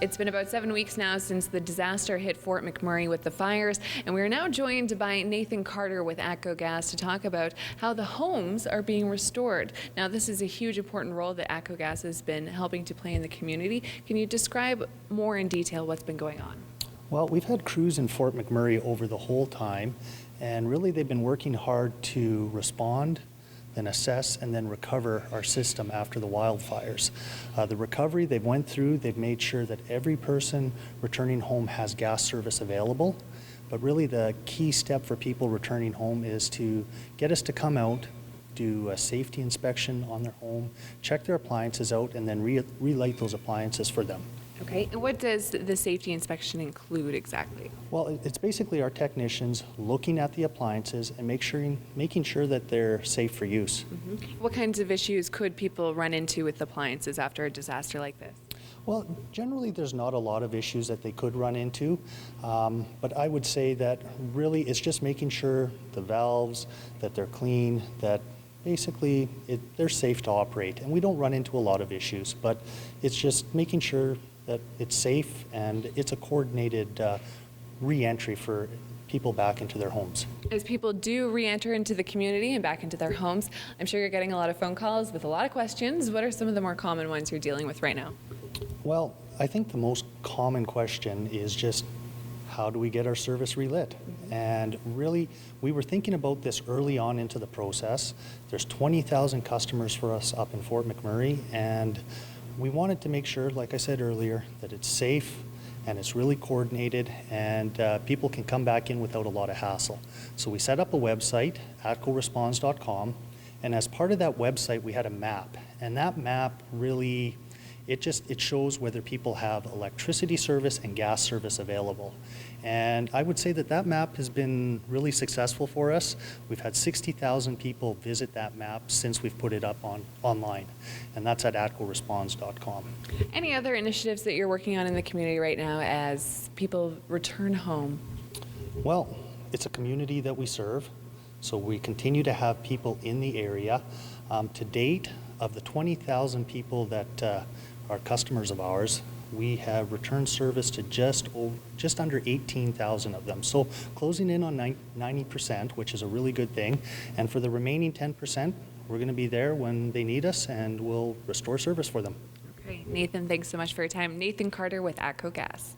It's been about 7 weeks now since the disaster hit Fort McMurray with the fires, and we are now joined by Nathan Carter with ATCO Gas to talk about how the homes are being restored. Now, this is a huge important role that ATCO Gas has been helping to play in the community. Can you describe more in detail what's been going on? Well, we've had crews in Fort McMurray over the whole time, and really they've been working hard to respond, then assess, and then recover our system after the wildfires. The recovery they've went through, they've made sure that every person returning home has gas service available. But really the key step for people returning home is to get us to come out, do a safety inspection on their home, check their appliances out, and then relight those appliances for them. Okay, and what does the safety inspection include exactly? Well, it's basically our technicians looking at the appliances and making sure that they're safe for use. What kinds of issues could people run into with appliances after a disaster like this? Well, generally there's not a lot of issues that they could run into, but I would say that really it's just making sure the valves, that they're clean, that basically they're safe to operate, and we don't run into a lot of issues, but it's just making sure that it's safe and it's a coordinated re-entry for people back into their homes. As people do re-enter into the community and back into their homes, I'm sure you're getting a lot of phone calls with a lot of questions. What are some of the more common ones you're dealing with right now? Well, I think the most common question is just, how do we get our service relit? And really, we were thinking about this early on into the process. There's 20,000 customers for us up in Fort McMurray, and we wanted to make sure, like I said earlier, that it's safe and it's really coordinated and people can come back in without a lot of hassle. So we set up a website, atcoresponds.com, and as part of that website we had a map, and that map really it shows whether people have electricity service and gas service available. And I would say that map has been really successful for us. We've had 60,000 people visit that map since we've put it up online, and that's at atcoresponds.com. Any other initiatives that you're working on in the community right now as people return home? Well, it's a community that we serve, so we continue to have people in the area. To date, of the 20,000 people that are customers of ours, we have returned service to just under 18,000 of them. So closing in on 90%, which is a really good thing. And for the remaining 10%, we're going to be there when they need us, and we'll restore service for them. Okay, Nathan, thanks so much for your time. Nathan Carter with ATCO Gas.